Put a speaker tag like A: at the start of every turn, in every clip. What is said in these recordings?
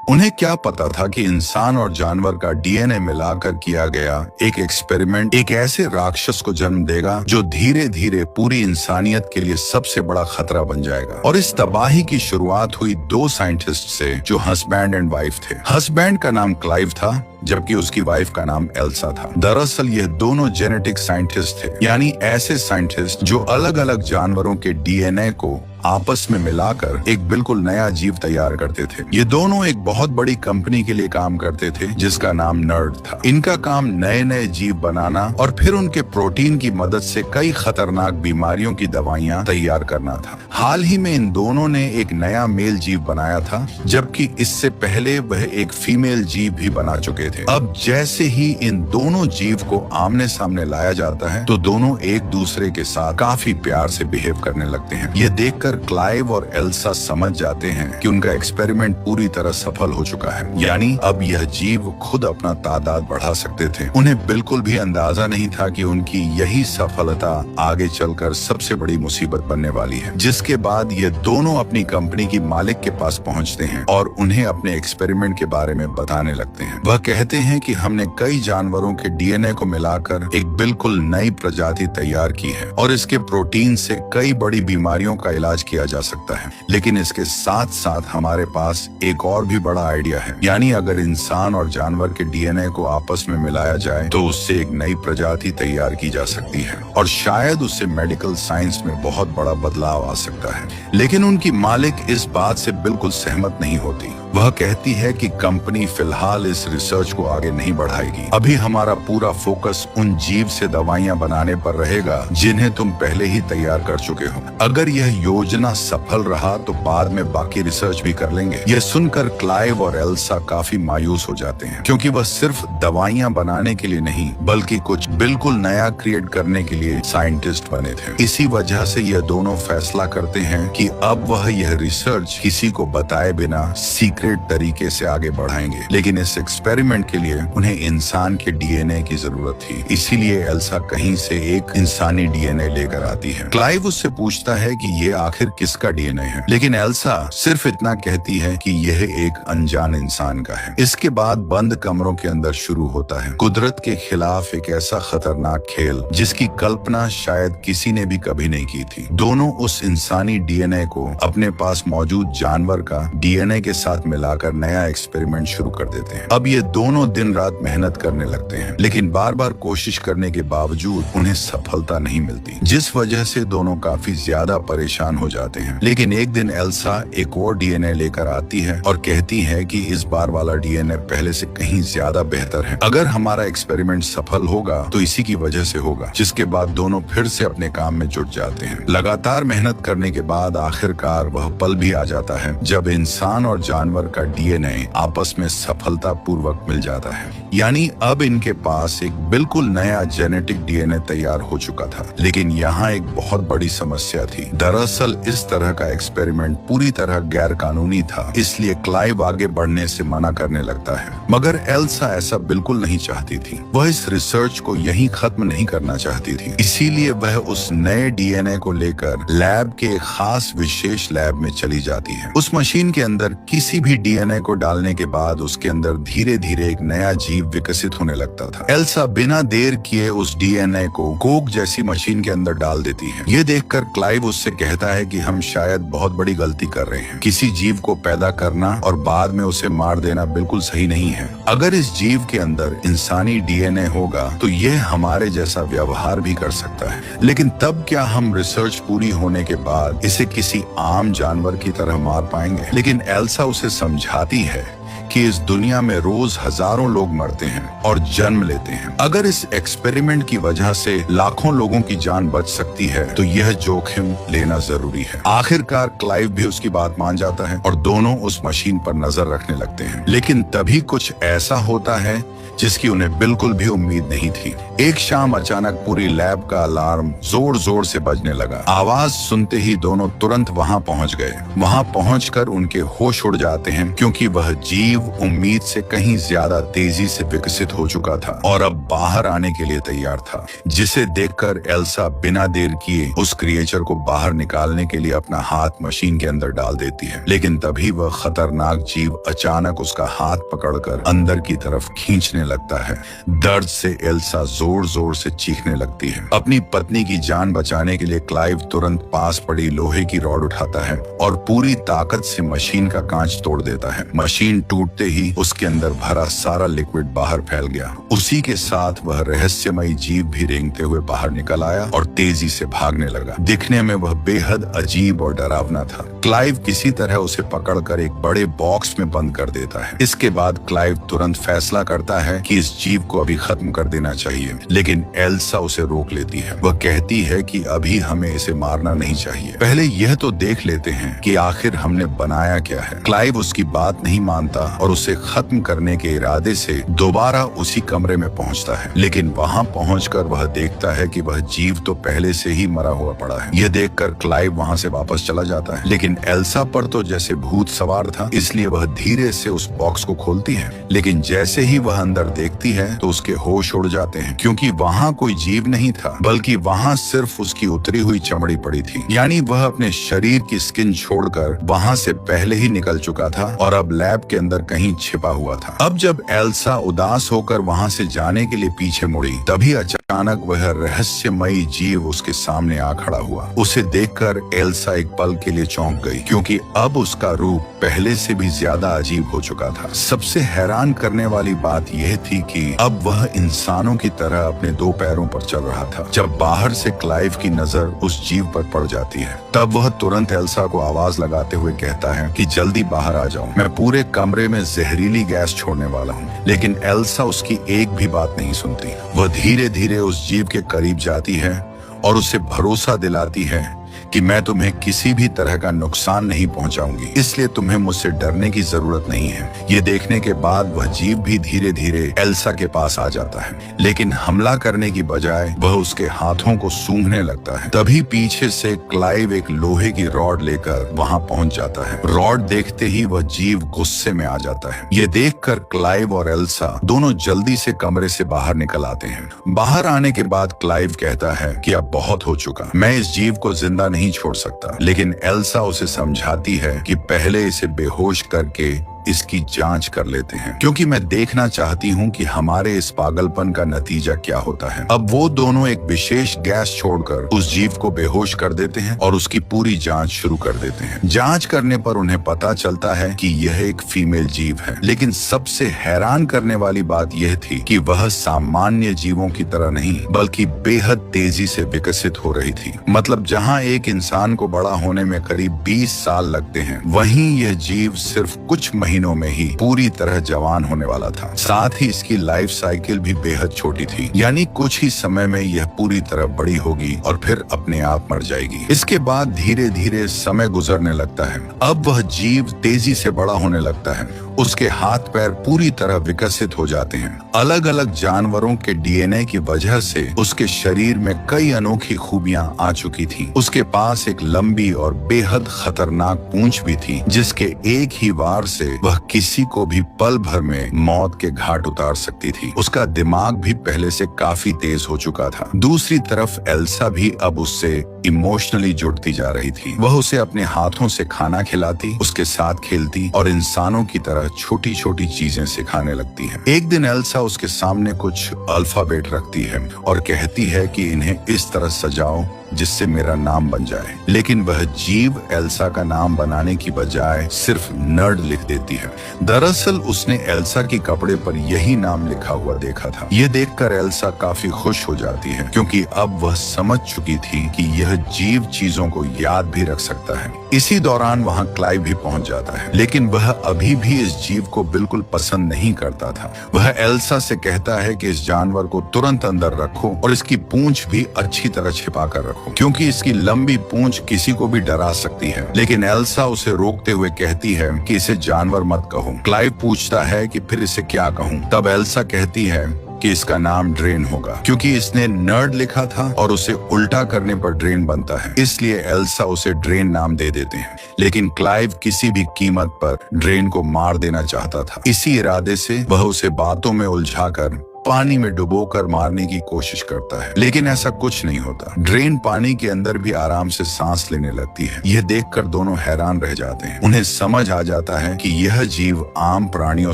A: उन्हें क्या पता था कि इंसान और जानवर का डीएनए मिलाकर किया गया एक एक्सपेरिमेंट एक ऐसे राक्षस को जन्म देगा जो धीरे धीरे पूरी इंसानियत के लिए सबसे बड़ा खतरा बन जाएगा। और इस तबाही की शुरुआत हुई दो साइंटिस्ट से जो हस्बैंड एंड वाइफ थे। हस्बैंड का नाम क्लाइव था जबकि उसकी वाइफ का नाम एल्सा था। दरअसल ये दोनों जेनेटिक साइंटिस्ट थे, यानी ऐसे साइंटिस्ट जो अलग अलग जानवरों के डीएनए को आपस में मिलाकर एक बिल्कुल नया जीव तैयार करते थे। ये दोनों एक बहुत बड़ी कंपनी के लिए काम करते थे जिसका नाम नर्ड था। इनका काम नए नए जीव बनाना और फिर उनके प्रोटीन की मदद से कई खतरनाक बीमारियों की दवाइयां तैयार करना था। हाल ही में इन दोनों ने एक नया मेल जीव बनाया था, जबकि इससे पहले वह एक फीमेल जीव भी बना चुके थे। अब जैसे ही इन दोनों जीव को आमने सामने लाया जाता है तो दोनों एक दूसरे के साथ काफी प्यार से बिहेव करने लगते हैं। ये देखकर क्लाइव और एल्सा समझ जाते हैं कि उनका एक्सपेरिमेंट पूरी तरह सफल हो चुका है, यानी अब यह जीव खुद अपना तादाद बढ़ा सकते थे। उन्हें बिल्कुल भी अंदाजा नहीं था कि उनकी यही सफलता आगे चलकर सबसे बड़ी मुसीबत बनने वाली है। जिसके बाद ये दोनों अपनी कंपनी की मालिक के पास पहुंचते हैं और उन्हें अपने एक्सपेरिमेंट के बारे में बताने लगते हैं। वह कहते हैं कि हमने कई जानवरों के डीएनए को मिलाकर एक बिल्कुल नई प्रजाति तैयार की है और इसके प्रोटीन से कई बड़ी बीमारियों का इलाज किया जा सकता है। लेकिन इसके साथ साथ हमारे पास एक और भी बड़ा आइडिया है, यानी अगर इंसान और जानवर के डीएनए को आपस में मिलाया जाए तो उससे एक नई प्रजाति तैयार की जा सकती है और शायद उससे मेडिकल साइंस में बहुत बड़ा बदलाव आ सकता है। लेकिन उनकी मालिक इस बात से बिल्कुल सहमत नहीं होती। वह कहती है कि कंपनी फिलहाल इस रिसर्च को आगे नहीं बढ़ाएगी। अभी हमारा पूरा फोकस उन जीव से दवाइयां बनाने पर रहेगा जिन्हें तुम पहले ही तैयार कर चुके हो। अगर यह योजना सफल रहा तो बाद में बाकी रिसर्च भी कर लेंगे। यह सुनकर क्लाइव और एल्सा काफी मायूस हो जाते हैं, क्योंकि वह सिर्फ दवाइयां बनाने के लिए नहीं बल्कि कुछ बिल्कुल नया क्रिएट करने के लिए साइंटिस्ट बने थे। इसी वजह से यह दोनों फैसला करते हैं कि अब वह यह रिसर्च किसी को बताए बिना सीक्रेट तरीके से आगे बढ़ाएंगे। लेकिन इस एक्सपेरिमेंट के लिए उन्हें इंसान के डीएनए की जरूरत थी, इसीलिए एल्सा कहीं से एक इंसानी डीएनए लेकर आती है। क्लाइव उससे पूछता है कि ये आखिर किसका डीएनए है, लेकिन एल्सा सिर्फ इतना कहती है कि यह एक अनजान इंसान का है। इसके बाद बंद कमरों के अंदर शुरू होता है कुदरत के खिलाफ एक ऐसा खतरनाक खेल जिसकी कल्पना शायद किसी ने भी कभी नहीं की थी। दोनों उस इंसानी डीएनए को अपने पास मौजूद जानवर का डीएनए के साथ मिलाकर नया एक्सपेरिमेंट शुरू कर देते हैं। अब ये दोनों दिन रात मेहनत करने लगते हैं, लेकिन बार बार कोशिश करने के बावजूद उन्हें सफलता नहीं मिलती, जिस वजह से दोनों काफी ज्यादा परेशान हो जाते हैं। लेकिन एक दिन एल्सा एक और डीएनए लेकर आती है और कहती है कि इस बार वाला डीएनए पहले से कहीं ज्यादा बेहतर है। अगर हमारा एक्सपेरिमेंट सफल होगा तो इसी की वजह से होगा। जिसके बाद दोनों फिर से अपने काम में जुट जाते हैं। लगातार मेहनत करने के बाद आखिरकार वह पल भी आ जाता है जब इंसान और जानवर का डीएनए आपस में सफलतापूर्वक मिल जाता है, यानी अब इनके पास एक बिल्कुल नया जेनेटिक डीएनए तैयार हो चुका था। लेकिन यहाँ एक बहुत बड़ी समस्या थी। दरअसल इस तरह का एक्सपेरिमेंट पूरी तरह गैर कानूनी था, इसलिए क्लाइव आगे बढ़ने से मना करने लगता है। मगर एल्सा ऐसा बिल्कुल नहीं चाहती थी। वह इस रिसर्च को यहीं खत्म नहीं करना चाहती थी, इसीलिए वह उस नए डीएनए को लेकर लैब के खास विशेष लैब में चली जाती है। उस मशीन के अंदर किसी भी डीएनए को डालने के बाद उसके अंदर धीरे धीरे एक नया जीव विकसित होने लगता था। एल्सा बिना देर किए उस डीएनए को कोक जैसी मशीन के अंदर डाल देती है। ये देखकर क्लाइव उससे कहता है कि हम शायद बहुत बड़ी गलती कर रहे हैं। किसी जीव को पैदा करना और बाद में उसे मार देना बिल्कुल सही नहीं है। अगर इस जीव के अंदर इंसानी डीएनए होगा तो यह हमारे जैसा व्यवहार भी कर सकता है। लेकिन तब क्या हम रिसर्च पूरी होने के बाद इसे किसी आम जानवर की तरह मार पाएंगे? लेकिन एल्सा उसे समझाती है कि इस दुनिया में रोज हजारों लोग मरते हैं और जन्म लेते हैं। अगर इस एक्सपेरिमेंट की वजह से लाखों लोगों की जान बच सकती है तो यह जोखिम लेना जरूरी है। आखिरकार क्लाइव भी उसकी बात मान जाता है और दोनों उस मशीन पर नजर रखने लगते हैं। लेकिन तभी कुछ ऐसा होता है जिसकी उन्हें बिल्कुल भी उम्मीद नहीं थी। एक शाम अचानक पूरी लैब का अलार्म जोर जोर से बजने लगा। आवाज सुनते ही दोनों तुरंत वहां पहुंच गए। वहां पहुंचकर उनके होश उड़ जाते हैं क्योंकि वह जीव उम्मीद से कहीं ज्यादा तेजी से विकसित हो चुका था और अब बाहर आने के लिए तैयार था, जिसे देखकर एल्सा बिना देर किए उस क्रिएचर को बाहर निकालने के लिए अपना हाथ मशीन के अंदर डाल देती है। लेकिन तभी वह खतरनाक जीव अचानक उसका हाथ पकड़कर अंदर की तरफ खींचने लगता है। दर्द से एल्सा जोर जोर से चीखने लगती है। अपनी पत्नी की जान बचाने के लिए क्लाइव तुरंत पास पड़ी लोहे की रॉड उठाता है और पूरी ताकत से मशीन का कांच तोड़ देता है। मशीन टूटते ही उसके अंदर भरा सारा लिक्विड बाहर फैल गया। उसी के साथ वह रहस्यमयी जीव भी रेंगते हुए बाहर निकल आया और तेजी से भागने लगा। दिखने में वह बेहद अजीब और डरावना था। क्लाइव किसी तरह उसे पकड़कर एक बड़े बॉक्स में बंद कर देता है। इसके बाद क्लाइव तुरंत फैसला करता है कि इस जीव को अभी खत्म कर देना चाहिए, लेकिन एल्सा उसे रोक लेती है। वह कहती है कि अभी हमें इसे मारना नहीं चाहिए, पहले यह तो देख लेते हैं कि आखिर हमने बनाया क्या है। क्लाइव उसकी बात नहीं मानता और उसे खत्म करने के इरादे से दोबारा उसी कमरे में पहुंचता है, लेकिन वहां पहुंचकर वह देखता है कि वह जीव तो पहले से ही मरा हुआ पड़ा है। यह देखकर क्लाइव वहां से वापस चला जाता है, लेकिन एल्सा पर तो जैसे भूत सवार था, इसलिए वह धीरे से उस बॉक्स को खोलती है। लेकिन जैसे ही वह अंदर देखती है तो उसके होश उड़ जाते हैं, क्योंकि वहां कोई जीव नहीं था, बल्कि वहां सिर्फ उसकी उतरी हुई चमड़ी पड़ी थी। यानी वह अपने शरीर की स्किन छोड़कर वहां से पहले ही निकल चुका था और अब लैब के अंदर कहीं छिपा हुआ था। अब जब एल्सा उदास होकर वहां से जाने के लिए पीछे मुड़ी, तभी अचानक वह रहस्यमयी जीव उसके सामने आ खड़ा हुआ। उसे देखकर एल्सा एक पल के लिए चौंक गई, क्योंकि अब उसका रूप पहले से भी ज्यादा अजीब हो चुका था। सबसे हैरान करने वाली बात यह थी कि अब वह इंसानों की तरह अपने दो पैरों पर चल रहा था। जब बाहर से क्लाइव की नजर उस जीव पर पड़ जाती है, तब वह तुरंत एल्सा को आवाज लगाते हुए कहता है कि जल्दी बाहर आ जाओ, मैं पूरे कमरे में जहरीली गैस छोड़ने वाला हूँ। लेकिन एल्सा उसकी एक भी बात नहीं सुनती। वह धीरे धीरे उस जीव के करीब जाती है और उसे भरोसा दिलाती है कि मैं तुम्हें किसी भी तरह का नुकसान नहीं पहुंचाऊंगी, इसलिए तुम्हें मुझसे डरने की जरूरत नहीं है। ये देखने के बाद वह जीव भी धीरे धीरे एल्सा के पास आ जाता है, लेकिन हमला करने की बजाय वह उसके हाथों को सूंघने लगता है। तभी पीछे से क्लाइव एक लोहे की रॉड लेकर वहां पहुंच जाता है। रॉड देखते ही वह जीव गुस्से में आ जाता है। ये देखकर क्लाइव और एल्सा दोनों जल्दी से कमरे से बाहर निकल आते हैं। बाहर आने के बाद क्लाइव कहता है कि अब बहुत हो चुका, मैं इस जीव को जिंदा नहीं छोड़ सकता। लेकिन एल्सा उसे समझाती है कि पहले इसे बेहोश करके इसकी जांच कर लेते हैं, क्योंकि मैं देखना चाहती हूँ कि हमारे इस पागलपन का नतीजा क्या होता है। अब वो दोनों एक विशेष गैस छोड़कर उस जीव को बेहोश कर देते हैं और उसकी पूरी जांच शुरू कर देते हैं। जांच करने पर उन्हें पता चलता है कि यह एक फीमेल जीव है, लेकिन सबसे हैरान करने वाली बात यह थी कि वह सामान्य जीवों की तरह नहीं, बल्कि बेहद तेजी से विकसित हो रही थी। मतलब जहाँ एक इंसान को बड़ा होने में करीब 20 साल लगते हैं, वहीं यह जीव सिर्फ कुछ महीनों में ही पूरी तरह जवान होने वाला था। साथ ही इसकी लाइफ साइकिल भी बेहद छोटी थी, यानी कुछ ही समय में यह पूरी तरह बड़ी होगी और फिर अपने आप मर जाएगी। इसके बाद धीरे धीरे समय गुजरने लगता है। अब वह जीव तेजी से बड़ा होने लगता है। उसके हाथ पैर पूरी तरह विकसित हो जाते हैं। अलग अलग जानवरों के डीएनए की वजह से उसके शरीर में कई अनोखी खूबियां आ चुकी थी। उसके पास एक लंबी और बेहद खतरनाक पूंछ भी थी, जिसके एक ही वार से वह किसी को भी पल भर में मौत के घाट उतार सकती थी। उसका दिमाग भी पहले से काफी तेज हो चुका था। दूसरी तरफ एल्सा भी अब उससे इमोशनली जुड़ती जा रही थी। वह उसे अपने हाथों से खाना खिलाती, उसके साथ खेलती और इंसानों की तरह छोटी छोटी चीजें सिखाने लगती है। एक दिन एल्सा उसके सामने कुछ अल्फाबेट रखती है और कहती है कि इन्हें इस तरह सजाओ जिससे मेरा नाम बन जाए। लेकिन वह जीव एल्सा का नाम बनाने की बजाय सिर्फ नर्ड लिख देती है। दरअसल उसने एल्सा के कपड़े पर यही नाम लिखा हुआ देखा था। यह देखकर एल्सा काफी खुश हो जाती है, क्योंकि अब वह समझ चुकी थी कि यह जीव चीजों को याद भी रख सकता है। इसी दौरान वहां क्लाइव भी पहुंच जाता है, लेकिन वह अभी भी इस जीव को बिल्कुल पसंद नहीं करता था। वह एल्सा से कहता है कि इस जानवर को तुरंत अंदर रखो और इसकी पूंछ भी अच्छी तरह छिपा कर रखो, क्योंकि इसकी लंबी पूंछ किसी को भी डरा सकती है। लेकिन एल्सा उसे रोकते हुए कहती है कि इसे जानवर मत कहो। क्लाइव पूछता है कि फिर इसे क्या कहूँ? तब एल्सा कहती है कि इसका नाम ड्रेन होगा, क्योंकि इसने नर्ड लिखा था और उसे उल्टा करने पर ड्रेन बनता है, इसलिए एल्सा उसे ड्रेन नाम दे देते हैं। लेकिन क्लाइव किसी भी कीमत पर ड्रेन को मार देना चाहता था। इसी इरादे से वह उसे बातों में उलझाकर पानी में डुबोकर मारने की कोशिश करता है, लेकिन ऐसा कुछ नहीं होता। ड्रेन पानी के अंदर भी आराम से सांस लेने लगती है। यह देखकर दोनों हैरान रह जाते हैं। उन्हें समझ आ जाता है कि यह जीव आम प्राणियों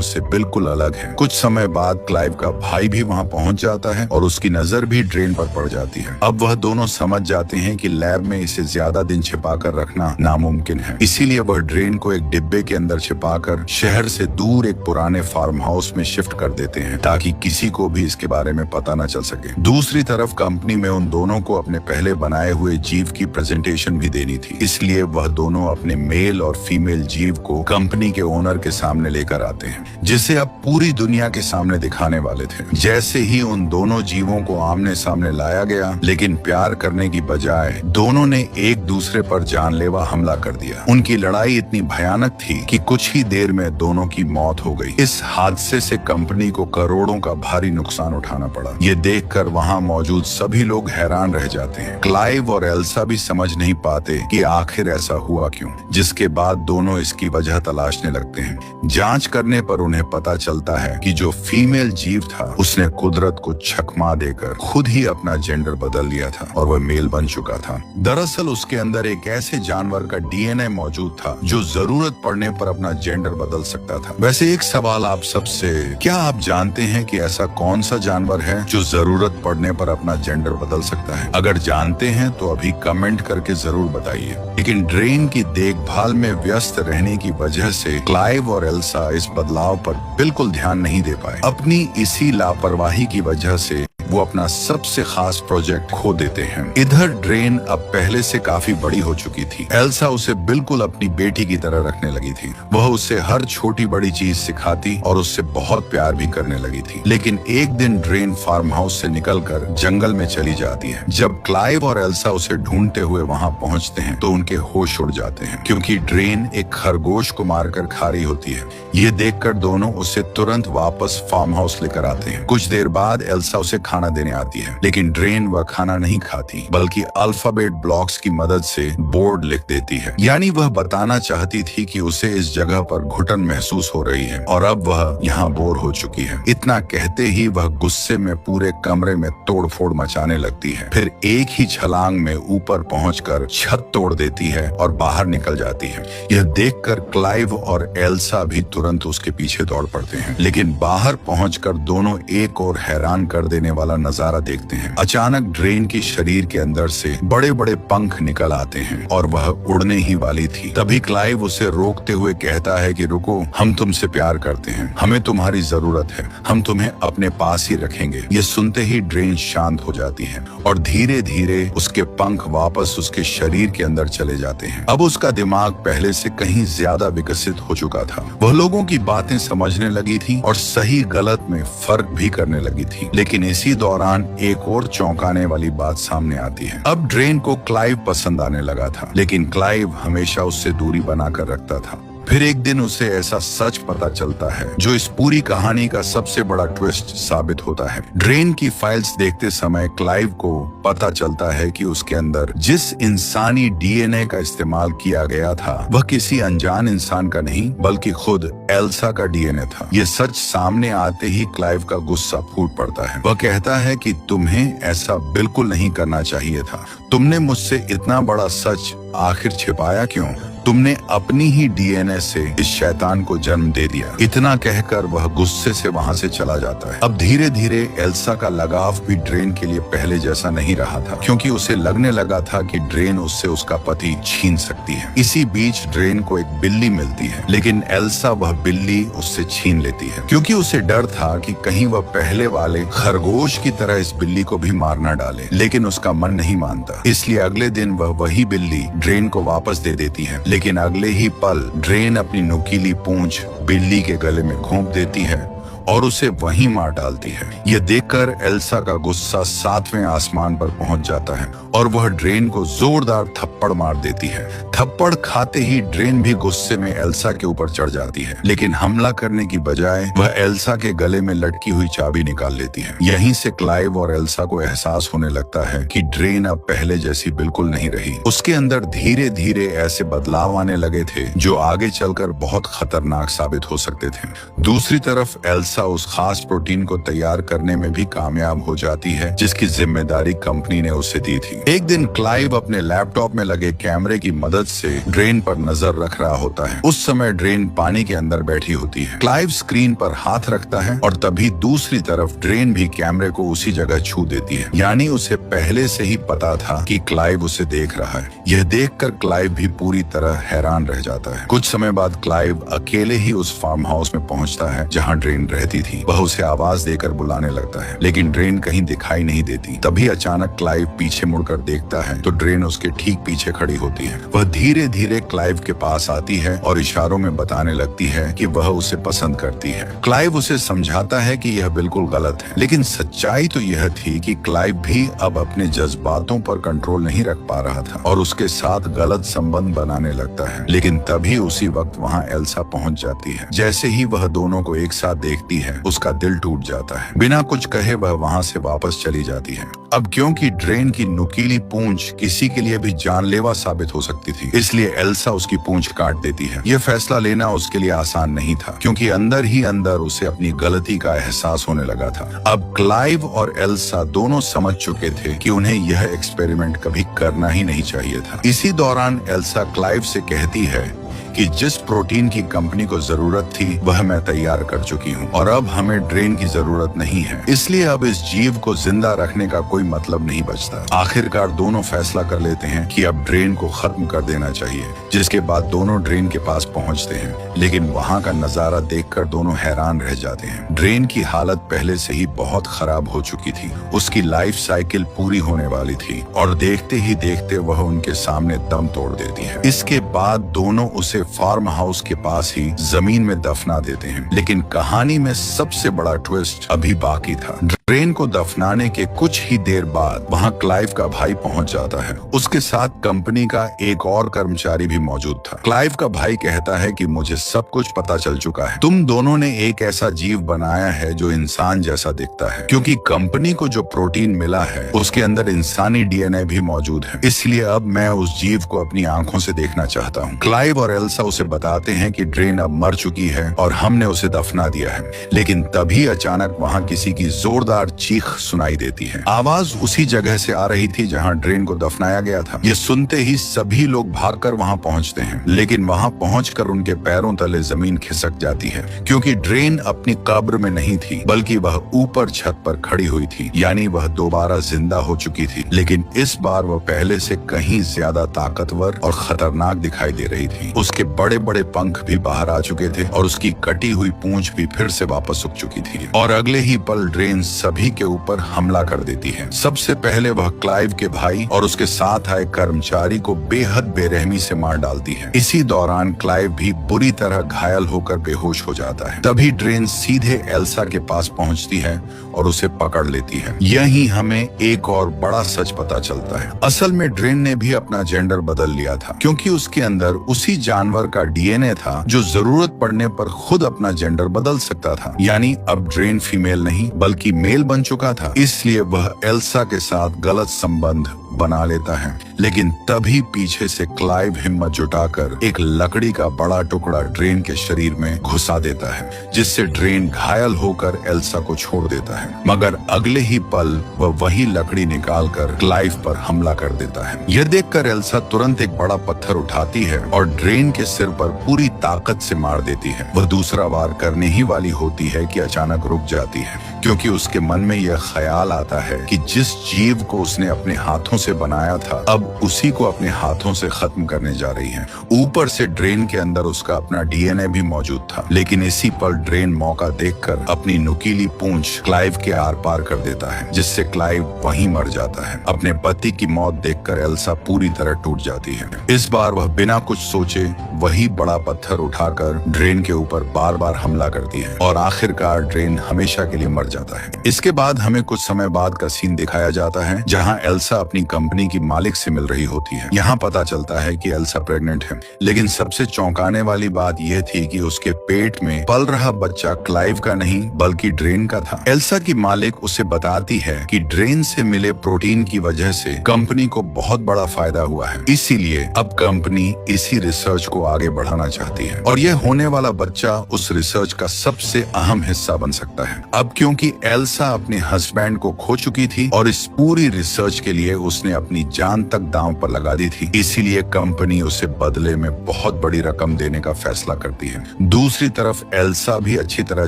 A: से बिल्कुल अलग है। कुछ समय बाद क्लाइव का भाई भी वहां पहुंच जाता है और उसकी नजर भी ड्रेन पर पड़ जाती है। अब वह दोनों समझ जाते हैं कि लैब में इसे ज्यादा दिन छिपा कर रखना नामुमकिन है, इसीलिए वह ड्रेन को एक डिब्बे के अंदर छिपाकर शहर से दूर एक पुराने फार्म हाउस में शिफ्ट कर देते हैं, ताकि किसी को भी इसके बारे में पता न चल सके। दूसरी तरफ कंपनी में उन दोनों को अपने पहले बनाए हुए जीव की प्रेजेंटेशन भी देनी थी, इसलिए वह दोनों अपने मेल और फीमेल जीव को कंपनी के ओनर के सामने लेकर आते हैं, जिसे अब पूरी दुनिया के सामने दिखाने वाले थे। जैसे ही उन दोनों जीवों को आमने सामने लाया गया, लेकिन प्यार करने की बजाय दोनों ने एक दूसरे पर जानलेवा हमला कर दिया। उनकी लड़ाई इतनी भयानक थी कि कुछ ही देर में दोनों की मौत हो गई। इस हादसे से कंपनी को करोड़ों का भारी नुकसान उठाना पड़ा। ये देखकर वहां मौजूद सभी लोग हैरान रह जाते हैं। क्लाइव और एल्सा भी समझ नहीं पाते कि आखिर ऐसा हुआ क्यों, जिसके बाद दोनों इसकी वजह तलाशने लगते हैं। जांच करने पर उन्हें पता चलता है कि जो फीमेल जीव था उसने कुदरत को छकमा देकर खुद ही अपना जेंडर बदल लिया था और वह मेल बन चुका था। दरअसल उसके अंदर एक ऐसे जानवर का डीएनए मौजूद था जो जरूरत पड़ने पर अपना जेंडर बदल सकता था। वैसे एक सवाल आप सबसे, क्या आप जानते हैं कि ऐसा कौन सा जानवर है जो जरूरत पड़ने पर अपना जेंडर बदल सकता है? अगर जानते हैं तो अभी कमेंट करके जरूर बताइए। लेकिन ड्रेन की देखभाल में व्यस्त रहने की वजह से क्लाइव और एल्सा इस बदलाव पर बिल्कुल ध्यान नहीं दे पाए। अपनी इसी लापरवाही की वजह से वो अपना सबसे खास प्रोजेक्ट खो देते हैं। इधर ड्रेन अब पहले से काफी बड़ी हो चुकी थी। एल्सा उसे बिल्कुल अपनी बेटी की तरह रखने लगी थी। वह उसे हर छोटी बड़ी चीज सिखाती और उससे बहुत प्यार भी करने लगी थी। लेकिन एक दिन ड्रेन फार्म हाउस से निकलकर जंगल में चली जाती है। जब क्लाइव और एल्सा उसे ढूंढते हुए वहां पहुंचते हैं तो उनके होश उड़ जाते हैं, क्योंकि ड्रेन एक खरगोश को मारकर खा रही होती है। ये देखकर दोनों उसे तुरंत वापस फार्म हाउस लेकर आते हैं। कुछ देर बाद एल्सा उसे खाना देने आती है, लेकिन ड्रेन वह खाना नहीं खाती, बल्कि अल्फाबेट ब्लॉक्स की मदद से बोर्ड लिख देती है। यानी वह बताना चाहती थी कि उसे इस जगह पर घुटन महसूस हो रही है और अब वह यहाँ बोर हो चुकी है। इतना कहते ही वह गुस्से में पूरे कमरे में तोड़फोड़ मचाने लगती है। फिर एक ही छलांग में ऊपर पहुंचकर छत तोड़ देती है और बाहर निकल जाती है। यह देखकर क्लाइव और एल्सा भी तुरंत उसके पीछे दौड़ पड़ते हैं, लेकिन बाहर पहुंचकर दोनों एक और हैरान कर देने वाला नजारा देखते हैं। अचानक ड्रेन के शरीर के अंदर से बड़े बड़े पंख निकल आते हैं और वह उड़ने ही वाली थी। तभी क्लाइव उसे रोकते हुए कहता है कि रुको, हम तुमसे प्यार करते हैं, हमें तुम्हारी जरूरत है, हम तुम्हें अपने पास ही रखेंगे। ये सुनते ही ड्रेन शांत हो जाती है और धीरे धीरे उसके पंख वापस उसके शरीर के अंदर चले जाते हैं। अब उसका दिमाग पहले से कहीं ज्यादा विकसित हो चुका था। वह लोगों की बातें समझने लगी थी और सही गलत में फर्क भी करने लगी थी। लेकिन इसी दौरान एक और चौंकाने वाली बात सामने आती है। अब ड्रेन को क्लाइव पसंद आने लगा था, लेकिन क्लाइव हमेशा उससे दूरी बनाकर रखता था। फिर एक दिन उसे ऐसा सच पता चलता है जो इस पूरी कहानी का सबसे बड़ा ट्विस्ट साबित होता है। ड्रेन की फाइल्स देखते समय क्लाइव को पता चलता है कि उसके अंदर जिस इंसानी डीएनए का इस्तेमाल किया गया था वह किसी अनजान इंसान का नहीं बल्कि खुद एल्सा का डीएनए था। ये सच सामने आते ही क्लाइव का गुस्सा फूट पड़ता है। वह कहता है कि तुम्हें ऐसा बिल्कुल नहीं करना चाहिए था। तुमने मुझसे इतना बड़ा सच आखिर छिपाया क्यों? तुमने अपनी ही डीएनए से इस शैतान को जन्म दे दिया। इतना कहकर वह गुस्से से वहां से चला जाता है। अब धीरे धीरे एल्सा का लगाव भी ड्रेन के लिए पहले जैसा नहीं रहा था, क्योंकि उसे लगने लगा था कि ड्रेन उससे उसका पति छीन सकती है। इसी बीच ड्रेन को एक बिल्ली मिलती है, लेकिन एल्सा वह बिल्ली उससे छीन लेती है, क्योंकि उसे डर था कि कहीं वह पहले वाले खरगोश की तरह इस बिल्ली को भी मार न डाले। लेकिन उसका मन नहीं मानता, इसलिए अगले दिन वह वही बिल्ली ड्रेन को वापस दे देती है। लेकिन अगले ही पल ड्रेन अपनी नुकीली पूंछ बिल्ली के गले में घोंप देती है और उसे वहीं मार डालती है। यह देखकर एल्सा का गुस्सा 7वें आसमान पर पहुंच जाता है और वह ड्रेन को जोरदार थप्पड़ मार देती है। थप्पड़ खाते ही ड्रेन भी गुस्से में एल्सा के ऊपर चढ़ जाती है, लेकिन हमला करने की बजाय वह एल्सा के गले में लटकी हुई चाबी निकाल लेती है। यहीं से क्लाइव और एल्सा को एहसास होने लगता है कि ड्रेन अब पहले जैसी बिल्कुल नहीं रही। उसके अंदर धीरे धीरे ऐसे बदलाव आने लगे थे जो आगे चलकर बहुत खतरनाक साबित हो सकते थे। दूसरी तरफ एल्सा उस खास प्रोटीन को तैयार करने में भी कामयाब हो जाती है जिसकी जिम्मेदारी कंपनी ने उसे दी थी। एक दिन क्लाइव अपने लैपटॉप में लगे कैमरे की मदद से ड्रेन पर नजर रख रहा होता है। उस समय ड्रेन पानी के अंदर बैठी होती है। क्लाइव स्क्रीन पर हाथ रखता है और तभी दूसरी तरफ ड्रेन भी कैमरे को उसी जगह छू देती है, यानी उसे पहले से ही पता था कि क्लाइव उसे देख रहा है। यह देखकर क्लाइव भी पूरी तरह हैरान रह जाता है। कुछ समय बाद क्लाइव अकेले ही उस फार्म हाउस में पहुंचता है जहां ड्रेन रहती थी। वह उसे आवाज देकर बुलाने लगता है, लेकिन ड्रेन कहीं दिखाई नहीं देती। तभी अचानक क्लाइव पीछे मुड़कर देखता है तो ड्रेन उसके ठीक पीछे खड़ी होती है। वह धीरे धीरे क्लाइव के पास आती है और इशारों में बताने लगती है कि वह उसे पसंद करती है। क्लाइव उसे समझाता है कि यह बिल्कुल गलत है, लेकिन सच्चाई तो यह थी कि क्लाइव भी अब अपने जज्बातों पर कंट्रोल नहीं रख पा रहा था और उसके साथ गलत संबंध बनाने लगता है। लेकिन तभी उसी वक्त वहाँ एल्सा पहुँच जाती है। जैसे ही वह दोनों को एक साथ देखती है उसका दिल टूट जाता है। बिना कुछ कहे वह वहाँ से वापस चली जाती है। अब क्योंकि ड्रेन की नुकीली पूंछ किसी के लिए भी जानलेवा साबित हो सकती थी, इसलिए एल्सा उसकी पूंछ काट देती है। यह फैसला लेना उसके लिए आसान नहीं था, क्योंकि अंदर ही अंदर उसे अपनी गलती का एहसास होने लगा था। अब क्लाइव और एल्सा दोनों समझ चुके थे कि उन्हें यह एक्सपेरिमेंट कभी करना ही नहीं चाहिए था। इसी दौरान एल्सा क्लाइव से कहती है कि जिस प्रोटीन की कंपनी को जरूरत थी वह मैं तैयार कर चुकी हूँ और अब हमें ड्रेन की जरूरत नहीं है, इसलिए अब इस जीव को जिंदा रखने का कोई मतलब नहीं बचता। आखिरकार दोनों फैसला कर लेते हैं कि अब ड्रेन को खत्म कर देना चाहिए, जिसके बाद दोनों ड्रेन के पास पहुँचते हैं। लेकिन वहाँ का नजारा देखकर दोनों हैरान रह जाते हैं। ड्रेन की हालत पहले से ही बहुत खराब हो चुकी थी। उसकी लाइफ साइकिल पूरी होने वाली थी और देखते ही देखते वह उनके सामने दम तोड़ देती है। इसके बाद दोनों उसे फार्म हाउस के पास ही जमीन में दफना देते हैं। लेकिन कहानी में सबसे बड़ा ट्विस्ट अभी बाकी था। ड्रेन को दफनाने के कुछ ही देर बाद वहां क्लाइव का भाई पहुंच जाता है। उसके साथ कंपनी का एक और कर्मचारी भी मौजूद था। क्लाइव का भाई कहता है कि मुझे सब कुछ पता चल चुका है। तुम दोनों ने एक ऐसा जीव बनाया है जो इंसान जैसा दिखता है, क्योंकि कंपनी को जो प्रोटीन मिला है उसके अंदर इंसानी डीएनए भी मौजूद है। इसलिए अब मैं उस जीव को अपनी आंखों से देखना चाहता हूँ। क्लाइव और एल्सा उसे बताते हैं कि ड्रेन अब मर चुकी है और हमने उसे दफना दिया है। लेकिन तभी अचानक वहाँ किसी की जोरदार चीख सुनाई देती है। आवाज उसी जगह से आ रही थी जहाँ ड्रेन को दफनाया गया था। ये सुनते ही सभी लोग भागकर वहाँ पहुँचते हैं, लेकिन वहाँ पहुँचकर उनके पैरों तले जमीन खिसक जाती है, क्योंकि ड्रेन अपनी कब्र में नहीं थी बल्कि वह ऊपर छत पर खड़ी हुई थी, यानी वह दोबारा जिंदा हो चुकी थी। लेकिन इस बार वह पहले से कहीं ज्यादा ताकतवर और खतरनाक दिखाई दे रही थी। उसके बड़े बड़े पंख भी बाहर आ चुके थे और उसकी कटी हुई पूंछ भी फिर से वापस उग चुकी थी और अगले ही पल ड्रेन सभी के ऊपर हमला कर देती है। सबसे पहले वह क्लाइव के भाई और उसके साथ आए कर्मचारी को बेहद बेरहमी से मार डालती है। इसी दौरान क्लाइव भी बुरी तरह घायल होकर बेहोश हो जाता है। तभी ड्रेन सीधे एल्सा के पास पहुंचती है और उसे पकड़ लेती है। यहीं हमें एक और बड़ा सच पता चलता है। असल में ड्रेन ने भी अपना जेंडर बदल लिया था, क्योंकि उसके अंदर उसी जानवर का डीएनए था जो जरूरत पड़ने पर खुद अपना जेंडर बदल सकता था। यानी अब ड्रेन फीमेल नहीं बल्कि मेल बन चुका था। इसलिए वह एल्सा के साथ गलत संबंध बना लेता है। लेकिन तभी पीछे से क्लाइव हिम्मत जुटाकर एक लकड़ी का बड़ा टुकड़ा ड्रेन के शरीर में घुसा देता है, जिससे ड्रेन घायल होकर एल्सा को छोड़ देता है। मगर अगले ही पल वह वही लकड़ी निकालकर क्लाइव पर हमला कर देता है। यह देखकर एल्सा तुरंत एक बड़ा पत्थर उठाती है और ड्रेन के सिर पर पूरी ताकत से मार देती है। वह दूसरा वार करने ही वाली होती है कि अचानक रुक जाती है, क्योंकि उसके मन में यह ख्याल आता है कि जिस जीव को उसने अपने हाथों से बनाया था अब उसी को अपने हाथों से खत्म करने जा रही है। ऊपर से ड्रेन के अंदर उसका अपना डीएनए भी मौजूद था, लेकिन इसी पर ड्रेन मौका देखकर अपनी नुकीली पूंछ क्लाइव के आर पार कर देता है, जिससे क्लाइव वहीं मर जाता है। अपने पति की मौत देखकर एल्सा पूरी तरह टूट जाती है। इस बार वह बिना कुछ सोचे वही बड़ा पत्थर उठाकर ड्रेन के ऊपर बार बार हमला करती है और आखिरकार ड्रेन हमेशा के लिए मर जाता है। इसके बाद हमें कुछ समय बाद का सीन दिखाया जाता है जहां एल्सा अपनी कंपनी की मालिक से मिल रही होती है। यहाँ पता चलता है कि एल्सा प्रेग्नेंट है, लेकिन सबसे चौंकाने वाली बात यह थी कि उसके पेट में पल रहा बच्चा क्लाइव का नहीं बल्कि ड्रेन का था। एल्सा की मालिक उसे बताती है कि ड्रेन से मिले प्रोटीन की वजह से कंपनी को बहुत बड़ा फायदा हुआ है, इसीलिए अब कंपनी इसी रिसर्च को आगे बढ़ाना चाहती है और यह होने वाला बच्चा उस रिसर्च का सबसे अहम हिस्सा बन सकता है। अब क्योंकि एल्सा अपने हस्बैंड को खो चुकी थी और इस पूरी रिसर्च के लिए उसने अपनी जान तक दांव पर लगा दी थी, इसीलिए कंपनी उसे बदले में बहुत बड़ी रकम देने का फैसला करती है। दूसरी तरफ एल्सा भी अच्छी तरह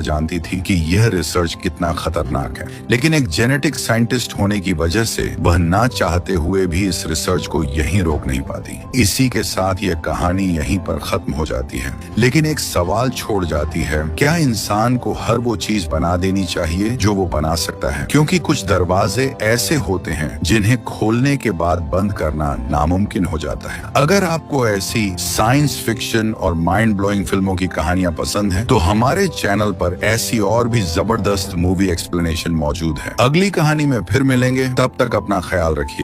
A: जानती थी कि यह रिसर्च कितना खतरनाक है, लेकिन एक जेनेटिक साइंटिस्ट होने की वजह से वह ना चाहते हुए भी इस रिसर्च को यहीं रोक नहीं पाती। इसी के साथ यह कहानी यहीं पर खत्म हो जाती है, लेकिन एक सवाल छोड़ जाती है, क्या इंसान को हर वो चीज बना देनी चाहिए जो वो बना सकता है? क्योंकि कुछ दरवाजे ऐसे होते हैं जिन्हें खोलने के बाद बंद करना नामुमकिन हो जाता है। अगर आपको ऐसी साइंस फिक्शन और माइंड ब्लोइंग फिल्मों की कहानियां पसंद हैं, तो हमारे चैनल पर ऐसी और भी जबरदस्त मूवी एक्सप्लेनेशन मौजूद है। अगली कहानी में फिर मिलेंगे, तब तक अपना ख्याल रखिए।